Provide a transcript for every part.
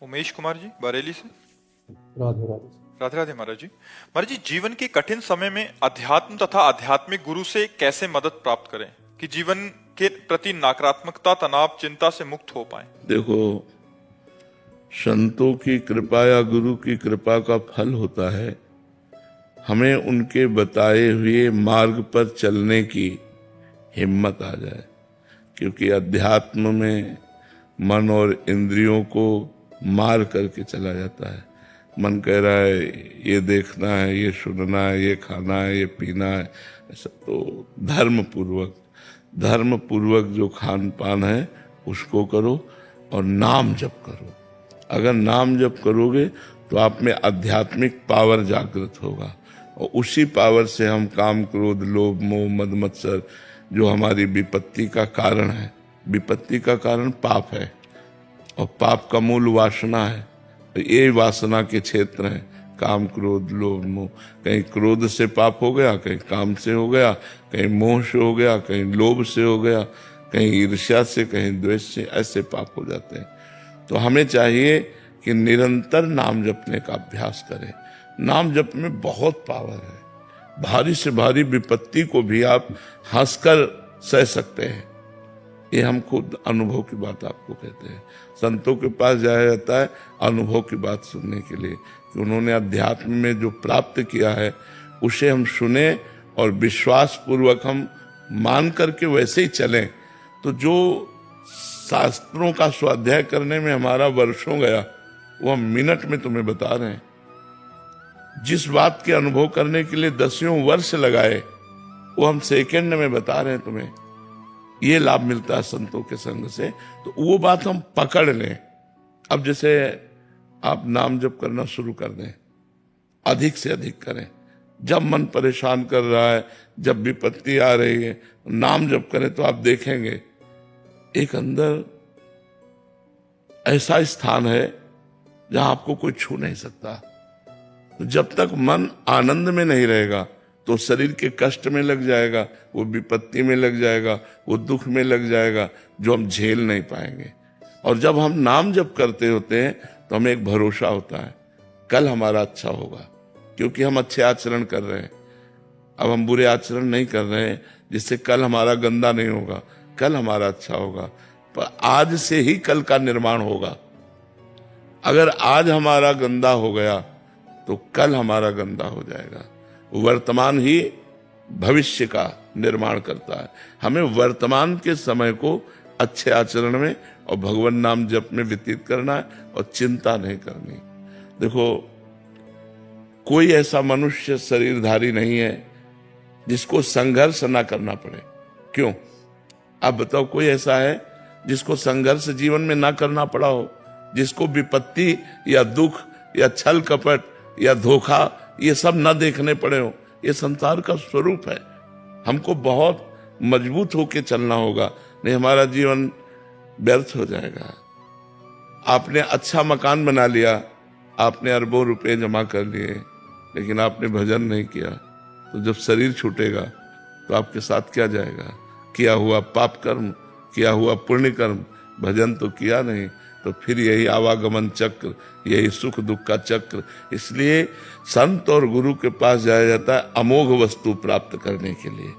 उमेश कुमार जी, बरेली से। राधे राधे। राधे राधे महाराज जी। महाराज जी, जीवन के कठिन समय में अध्यात्म तथा आध्यात्मिक गुरु से कैसे मदद प्राप्त करें कि जीवन के प्रति नकारात्मकता, तनाव, चिंता से मुक्त हो पाए? देखो, संतों की कृपा या गुरु की कृपा का फल होता है हमें उनके बताए हुए मार्ग पर चलने की हिम्मत आ जाए। क्योंकि अध्यात्म में मन और इंद्रियों को मार करके चला जाता है। मन कह रहा है ये देखना है, ये सुनना है, ये खाना है, ये पीना है, ऐसा। तो धर्म पूर्वक जो खान पान है उसको करो और नाम जप करो। अगर नाम जप करोगे तो आप में आध्यात्मिक पावर जागृत होगा और उसी पावर से हम काम, क्रोध, लोभ, मोह, मद, मत्सर जो हमारी विपत्ति का कारण है, विपत्ति का कारण पाप है और पाप का मूल वासना है। तो ये वासना के क्षेत्र हैं, काम, क्रोध, लोभ, मोह। कहीं क्रोध से पाप हो गया, कहीं काम से हो गया, कहीं मोह से हो गया, कहीं लोभ से हो गया, कहीं ईर्ष्या से, कहीं द्वेष से, ऐसे पाप हो जाते हैं। तो हमें चाहिए कि निरंतर नाम जपने का अभ्यास करें। नाम जप में बहुत पावर है। भारी से भारी विपत्ति को भी आप हंसकर सह सकते हैं। ये हम खुद अनुभव की बात आपको कहते हैं। संतों के पास जाया जाता है अनुभव की बात सुनने के लिए कि उन्होंने अध्यात्म में जो प्राप्त किया है उसे हम सुने और विश्वास पूर्वक हम मान करके वैसे ही चलें। तो जो शास्त्रों का स्वाध्याय करने में हमारा वर्षों गया वो हम मिनट में तुम्हें बता रहे हैं। जिस बात के अनुभव करने के लिए 10 वर्ष लगाए वो हम सेकंड में बता रहे हैं तुम्हें। ये लाभ मिलता है संतों के संग से। तो वो बात हम पकड़ लें। अब जैसे आप नाम जप करना शुरू कर दें, अधिक से अधिक करें। जब मन परेशान कर रहा है, जब विपत्ति आ रही है, नाम जप करें तो आप देखेंगे एक अंदर ऐसा स्थान है जहां आपको कोई छू नहीं सकता। तो जब तक मन आनंद में नहीं रहेगा तो शरीर के कष्ट में लग जाएगा, वो विपत्ति में लग जाएगा, वो दुख में लग जाएगा जो हम झेल नहीं पाएंगे। और जब हम नाम जप करते होते हैं तो हमें एक भरोसा होता है कल हमारा अच्छा होगा, क्योंकि हम अच्छे आचरण कर रहे हैं। अब हम बुरे आचरण नहीं कर रहे हैं जिससे कल हमारा गंदा नहीं होगा, कल हमारा अच्छा होगा। पर आज से ही कल का निर्माण होगा। अगर आज हमारा गंदा हो गया तो कल हमारा गंदा हो जाएगा। वर्तमान ही भविष्य का निर्माण करता है। हमें वर्तमान के समय को अच्छे आचरण में और भगवान नाम जप में व्यतीत करना है और चिंता नहीं करनी। देखो, कोई ऐसा मनुष्य शरीरधारी नहीं है जिसको संघर्ष ना करना पड़े। क्यों? आप बताओ, कोई ऐसा है जिसको संघर्ष जीवन में ना करना पड़ा हो, जिसको विपत्ति या दुख या छल कपट या धोखा ये सब ना देखने पड़े हो? ये संसार का स्वरूप है। हमको बहुत मजबूत होके चलना होगा, नहीं हमारा जीवन व्यर्थ हो जाएगा। आपने अच्छा मकान बना लिया, आपने अरबों रुपए जमा कर लिए, लेकिन आपने भजन नहीं किया, तो जब शरीर छूटेगा तो आपके साथ क्या जाएगा? किया हुआ पाप कर्म, किया हुआ पुण्य कर्म, भजन तो किया नहीं, तो फिर यही आवागमन चक्र, यही सुख दुख का चक्र। इसलिए संत और गुरु के पास जाया जाता है अमोघ वस्तु प्राप्त करने के लिए।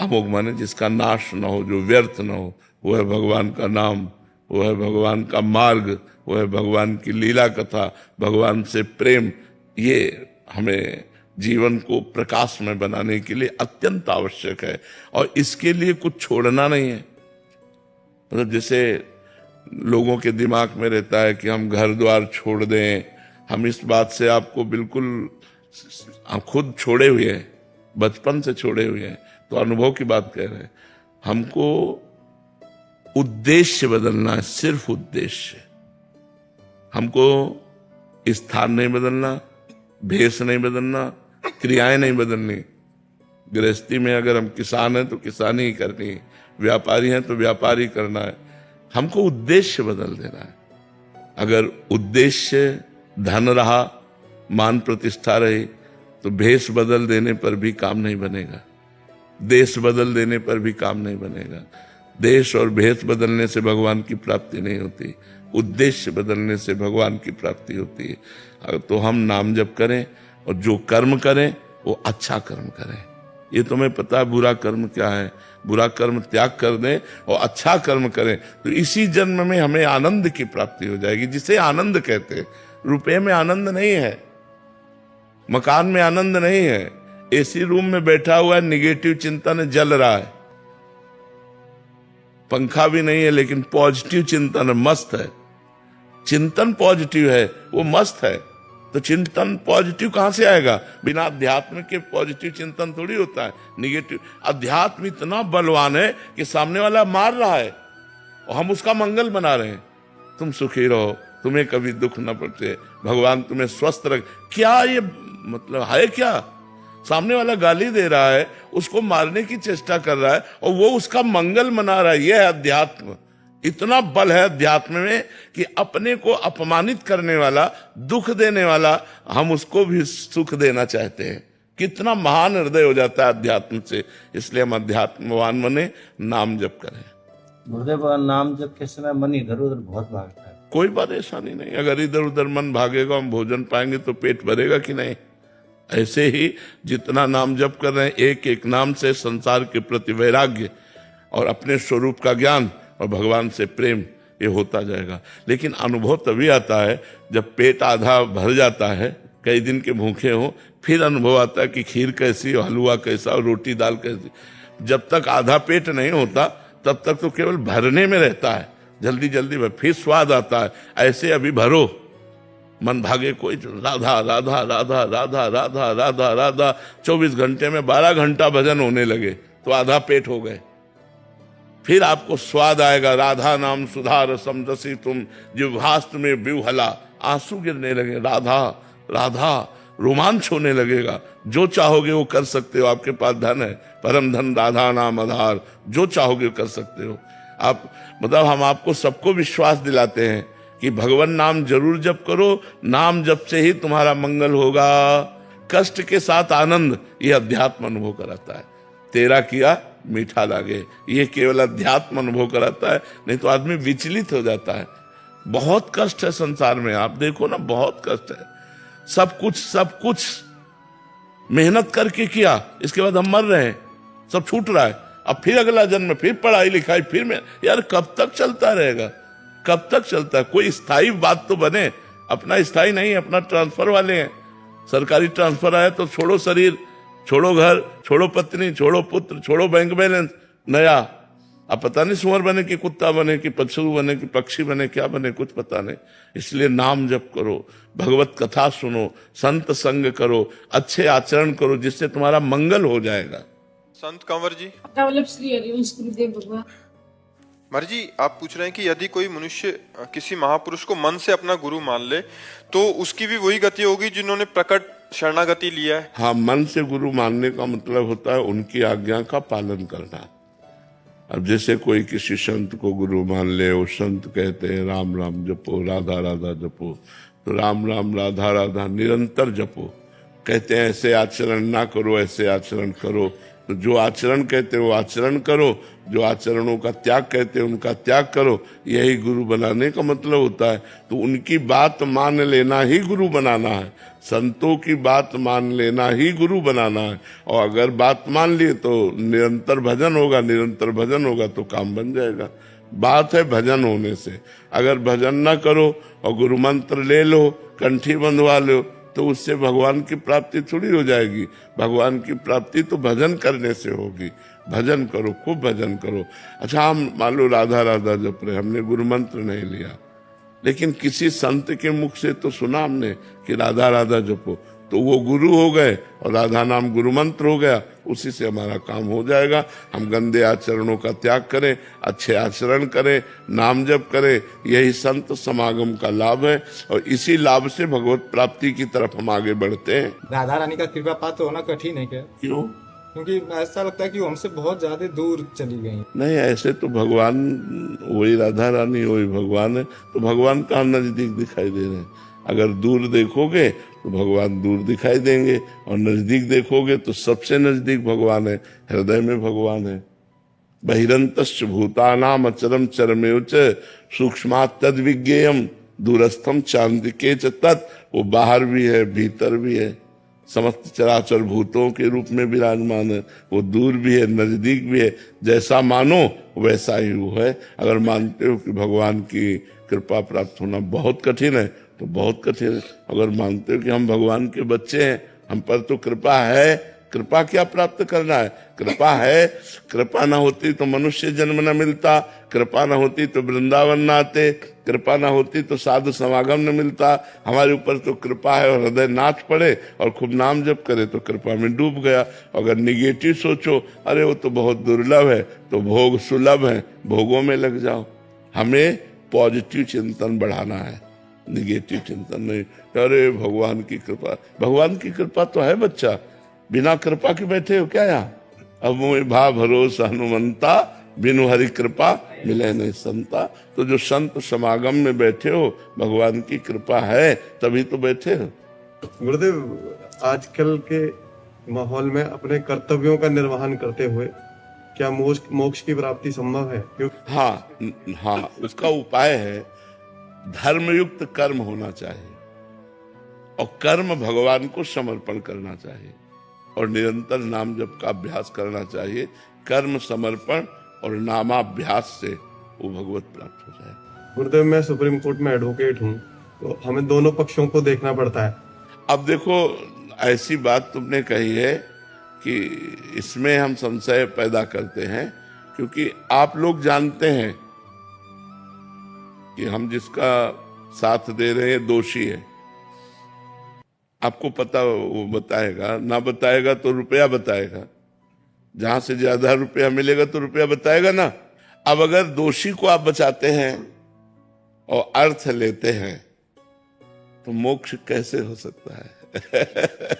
अमोघ माने जिसका नाश न हो, जो व्यर्थ न हो। वो है भगवान का नाम, वो है भगवान का मार्ग, वो है भगवान की लीला कथा, भगवान से प्रेम। ये हमें जीवन को प्रकाश में बनाने के लिए अत्यंत आवश्यक है और इसके लिए कुछ छोड़ना नहीं है। मतलब जैसे लोगों के दिमाग में रहता है कि हम घर द्वार छोड़ दें, हम इस बात से आपको बिल्कुल, हम खुद छोड़े हुए हैं, बचपन से छोड़े हुए हैं, तो अनुभव की बात कह रहे हैं। हमको उद्देश्य बदलना है, सिर्फ उद्देश्य। हमको स्थान नहीं बदलना, भेष नहीं बदलना, क्रियाएं नहीं बदलनी। गृहस्थी में अगर हम किसान हैं तो किसानी ही करनी है, व्यापारी हैं तो व्यापारी करना है। हमको उद्देश्य बदल देना है। अगर उद्देश्य धन रहा, मान प्रतिष्ठा रही, तो भेष बदल देने पर भी काम नहीं बनेगा, देश बदल देने पर भी काम नहीं बनेगा। देश और भेष बदलने से भगवान की प्राप्ति नहीं होती, उद्देश्य बदलने से भगवान की प्राप्ति होती है। तो हम नाम जप करें और जो कर्म करें वो अच्छा कर्म करें। ये तुम्हें पता है बुरा कर्म क्या है, बुरा कर्म त्याग कर दें और अच्छा कर्म करें तो इसी जन्म में हमें आनंद की प्राप्ति हो जाएगी, जिसे आनंद कहते हैं। रुपए में आनंद नहीं है, मकान में आनंद नहीं है, एसी रूम में बैठा हुआ है, निगेटिव चिंतन जल रहा है, पंखा भी नहीं है लेकिन पॉजिटिव चिंतन मस्त है, चिंतन पॉजिटिव है, वो मस्त है। तो चिंतन पॉजिटिव कहां से आएगा? बिना अध्यात्म के पॉजिटिव चिंतन थोड़ी होता है, निगेटिव। अध्यात्म इतना बलवान है कि सामने वाला मार रहा है और हम उसका मंगल बना रहे हैं। तुम सुखी रहो, तुम्हें कभी दुख न पहुंचे, भगवान तुम्हें स्वस्थ रख। क्या ये मतलब है? क्या सामने वाला गाली दे रहा है, उसको मारने की चेष्टा कर रहा है और वो उसका मंगल मना रहा है। यह है अध्यात्म। इतना बल है अध्यात्म में कि अपने को अपमानित करने वाला, दुख देने वाला, हम उसको भी सुख देना चाहते हैं। कितना महान हृदय हो जाता है अध्यात्म से। इसलिए हम अध्यात्मवान बने, नाम जप करें। गुरुदेव, नाम जप के समय मन इधर उधर बहुत भागता है। कोई परेशानी नहीं, अगर इधर उधर मन भागेगा, हम भोजन पाएंगे तो पेट भरेगा कि नहीं? ऐसे ही जितना नाम जप कर रहे हैं, एक एक नाम से संसार के प्रति वैराग्य और अपने स्वरूप का ज्ञान और भगवान से प्रेम, ये होता जाएगा। लेकिन अनुभव तभी आता है जब पेट आधा भर जाता है, कई दिन के भूखे हो, फिर अनुभव आता है कि खीर कैसी, हलवा कैसा और रोटी दाल कैसी। जब तक आधा पेट नहीं होता तब तक तो केवल भरने में रहता है, जल्दी जल्दी भर, फिर स्वाद आता है। ऐसे अभी भरो, मन भागे कोई, राधा राधा राधा राधा राधा राधा राधा, 24 घंटे में 12 घंटा भजन होने लगे तो आधा पेट हो गए। फिर आपको स्वाद आएगा, राधा नाम सुधा रसम जसी तुम जिह्वास्त में विह्वला, आंसू गिरने लगे, राधा राधा, रोमांच होने लगेगा। जो चाहोगे वो कर सकते हो, आपके पास धन है, परम धन राधा नाम आधार, जो चाहोगे कर सकते हो आप। मतलब हम आपको सबको विश्वास दिलाते हैं कि भगवान नाम जरूर जप करो, नाम जप से ही तुम्हारा मंगल होगा। कष्ट के साथ आनंद, ये अध्यात्म अनुभव कराता है। तेरा किया मीठा लागे, ये केवल अध्यात्म अनुभव कराता है, नहीं तो आदमी विचलित हो जाता है। बहुत कष्ट है संसार में, आप देखो ना, बहुत कष्ट है। सब कुछ मेहनत करके किया, इसके बाद हम मर रहे हैं, सब छूट रहा है। अब फिर अगला जन्म, फिर पढ़ाई लिखाई, फिर में यार कब तक चलता रहेगा? कब तक चलता है? कोई स्थायी बात तो बने। अपना स्थायी नहीं, अपना ट्रांसफर वाले हैं। सरकारी ट्रांसफर आया तो छोड़ो शरीर, छोड़ो घर, छोड़ो पत्नी, छोड़ो पुत्र, छोड़ो बैंक बैलेंस, नया। अब पता नहीं सुअर बने कि कुत्ता बने कि पशु बने कि पक्षी बने, क्या बने, कुछ पता नहीं। इसलिए नाम जप करो, भगवत कथा सुनो, संत संग करो, अच्छे आचरण करो, जिससे तुम्हारा मंगल हो जाएगा। संत कंवर जी। वल्लभ श्री हरिवंश गुरुदेव भगवान। महाराज जी, आप पूछ रहे हैं कि यदि कोई मनुष्य किसी महापुरुष को मन से अपना गुरु मान ले तो उसकी भी वही गति होगी जिन्होंने प्रकट शरणागति लिया है? हाँ, मन से गुरु मानने का मतलब होता है उनकी आज्ञा का पालन करना। अब जैसे कोई किसी संत को गुरु मान ले, वो संत कहते हैं राम राम जपो, राधा राधा जपो, तो राम राम राधा राधा निरंतर जपो। कहते हैं ऐसे आचरण ना करो, ऐसे आचरण करो, तो जो आचरण कहते हैं वो आचरण करो, जो आचरणों का त्याग कहते हैं उनका त्याग करो। यही गुरु बनाने का मतलब होता है। तो उनकी बात मान लेना ही गुरु बनाना है, संतों की बात मान लेना ही गुरु बनाना है। और अगर बात मान लिए तो निरंतर भजन होगा, निरंतर भजन होगा तो काम बन जाएगा। बात है भजन होने से। अगर भजन ना करो और गुरु मंत्र ले लो, कंठी बंधवा लो, तो उससे भगवान की प्राप्ति थोड़ी हो जाएगी। भगवान की प्राप्ति तो भजन करने से होगी। भजन करो, खूब भजन करो। अच्छा, हम मान लो राधा राधा जप रहे, हमने गुरु मंत्र नहीं लिया, लेकिन किसी संत के मुख से तो सुना हमने कि राधा राधा जपो, तो वो गुरु हो गए और राधा नाम गुरु मंत्र हो गया, उसी से हमारा काम हो जाएगा। हम गंदे आचरणों का त्याग करें, अच्छे आचरण करें, नाम जप करें, यही संत समागम का लाभ है। और इसी लाभ से भगवत प्राप्ति की तरफ हम आगे बढ़ते हैं। राधा रानी का कृपा पात्र होना कठिन है क्या? क्यों? क्योंकि ऐसा लगता है कि वो हमसे बहुत ज्यादा दूर चली गई। नहीं, ऐसे तो भगवान वही राधा रानी वही भगवान है, तो भगवान कहाँ नजदीक दिखाई दे रहे हैं? अगर दूर देखोगे तो भगवान दूर दिखाई देंगे, और नजदीक देखोगे तो सबसे नजदीक भगवान है, हृदय में भगवान है। बहिरंतश्च भूतानाम अचरम चरमेव च सूक्ष्मात् तद विज्ञेयम दूरस्थम चांदिके च तत्। वो बाहर भी है, भीतर भी है, समस्त चराचर भूतों के रूप में विराजमान है। वो दूर भी है, नजदीक भी है। जैसा मानो वैसा ही वो है। अगर मानते हो कि भगवान की कृपा प्राप्त होना बहुत कठिन है तो बहुत कठिन है। अगर मानते हो कि हम भगवान के बच्चे हैं, हम पर तो कृपा है, कृपा क्या प्राप्त करना है? कृपा है। कृपा ना होती तो मनुष्य जन्म न मिलता, कृपा ना होती तो वृंदावन न आते, कृपा ना होती तो साधु समागम न मिलता। हमारे ऊपर तो कृपा है और हृदय नाच पड़े और खूब नाम जप करे तो कृपा में डूब गया। अगर निगेटिव सोचो, अरे वो तो बहुत दुर्लभ है, तो भोग सुलभ है, भोगों में लग जाओ। हमें पॉजिटिव चिंतन बढ़ाना है, निगेटिव चिंतन नहीं। अरे भगवान की कृपा, भगवान की कृपा तो है बच्चा, बिना कृपा के बैठे हो क्या यहाँ? अब मोहि भा भरोसा हनुमंता, बिनु हरि कृपा मिले नहीं संता। तो जो संत समागम में बैठे हो, भगवान की कृपा है तभी तो बैठे हो। गुरुदेव, आजकल के माहौल में अपने कर्तव्यों का निर्वहन करते हुए क्या मोक्ष की प्राप्ति संभव है? क्योंकि हाँ, उसका उपाय है धर्मयुक्त कर्म होना चाहिए और कर्म भगवान को समर्पण करना चाहिए और निरंतर नाम जप का अभ्यास करना चाहिए। कर्म समर्पण और नामाभ्यास से वो भगवत प्राप्त हो जाए। गुरुदेव, मैं सुप्रीम कोर्ट में एडवोकेट हूँ, तो हमें दोनों पक्षों को देखना पड़ता है। अब देखो, ऐसी बात तुमने कही है कि इसमें हम संशय पैदा करते हैं, क्योंकि आप लोग जानते हैं कि हम जिसका साथ दे रहे हैं दोषी है। आपको पता, वो बताएगा, ना बताएगा तो रुपया बताएगा। जहां से ज्यादा रुपया मिलेगा तो रुपया बताएगा ना। अब अगर दोषी को आप बचाते हैं और अर्थ लेते हैं तो मोक्ष कैसे हो सकता है?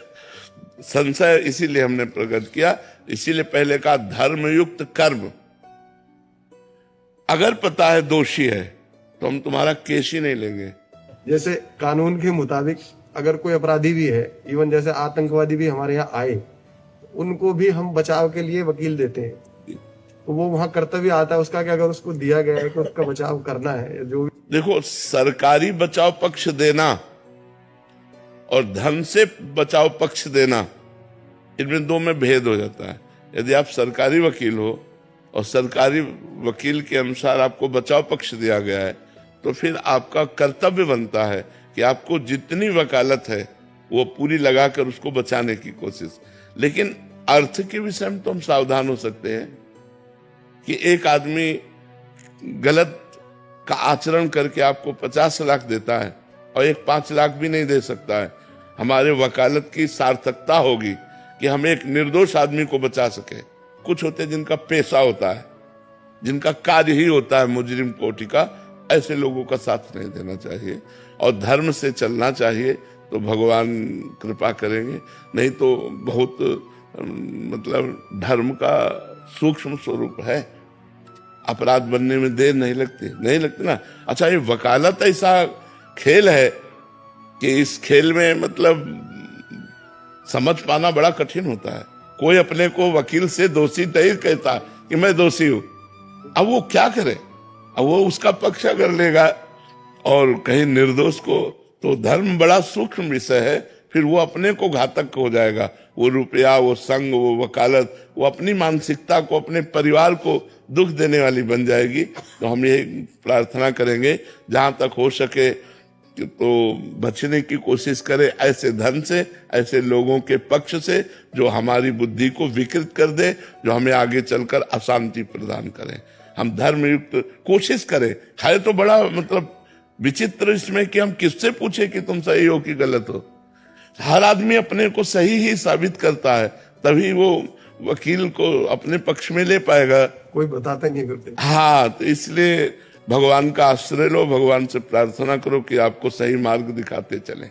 संशय इसीलिए हमने प्रकट किया, इसीलिए पहले कहा धर्मयुक्त कर्म। अगर पता है दोषी है तो हम तुम्हारा केस ही नहीं लेंगे। जैसे कानून के मुताबिक अगर कोई अपराधी भी है, इवन जैसे आतंकवादी भी हमारे यहाँ आए, उनको भी हम बचाव के लिए वकील देते हैं। तो वो वहाँ कर्तव्य आता है उसका कि अगर उसको दिया गया है कि उसका बचाव करना है, जो भी। देखो, सरकारी बचाव पक्ष देना और धन से बचाव पक्ष देना, इनमें दो में भेद हो जाता है। यदि आप सरकारी वकील हो और सरकारी वकील के अनुसार आपको बचाव पक्ष दिया गया है, तो फिर आपका कर्तव्य बनता है कि आपको जितनी वकालत है वो पूरी लगाकर उसको बचाने की कोशिश। लेकिन अर्थ के विषय में तो हम सावधान हो सकते हैं कि एक आदमी गलत का आचरण करके आपको 50 लाख देता है और एक 5 लाख भी नहीं दे सकता है। हमारे वकालत की सार्थकता होगी कि हम एक निर्दोष आदमी को बचा सके। कुछ होते हैं जिनका पेशा होता है, जिनका कार्य ही होता है मुजरिम कोटि का, ऐसे लोगों का साथ नहीं देना चाहिए और धर्म से चलना चाहिए, तो भगवान कृपा करेंगे। नहीं तो बहुत मतलब धर्म का सूक्ष्म स्वरूप है, अपराध बनने में देर नहीं लगती ना। अच्छा, ये वकालत ऐसा खेल है कि इस खेल में मतलब समझ पाना बड़ा कठिन होता है। कोई अपने को वकील से दोषी नहीं कहता कि मैं दोषी हूं। अब वो क्या करे? अब वो उसका पक्ष अगर लेगा और कहीं निर्दोष को, तो धर्म बड़ा सूक्ष्म विषय है, फिर वो अपने को घातक हो जाएगा। वो रुपया, वो संग, वो वकालत, वो अपनी मानसिकता को, अपने परिवार को दुख देने वाली बन जाएगी। तो हम ये प्रार्थना करेंगे जहां तक हो सके तो बचने की कोशिश करें ऐसे धन से, ऐसे लोगों के पक्ष से जो हमारी बुद्धि को विकृत कर दे, जो हमें आगे चलकर अशांति प्रदान करें। हम धर्मयुक्त कोशिश करें। है तो बड़ा मतलब विचित्र इसमें कि हम किससे पूछे कि तुम सही हो कि गलत हो। हर आदमी अपने को सही ही साबित करता है, तभी वो वकील को अपने पक्ष में ले पाएगा। कोई बताता नहीं करते। हाँ, तो इसलिए भगवान का आश्रय लो, भगवान से प्रार्थना करो कि आपको सही मार्ग दिखाते चलें।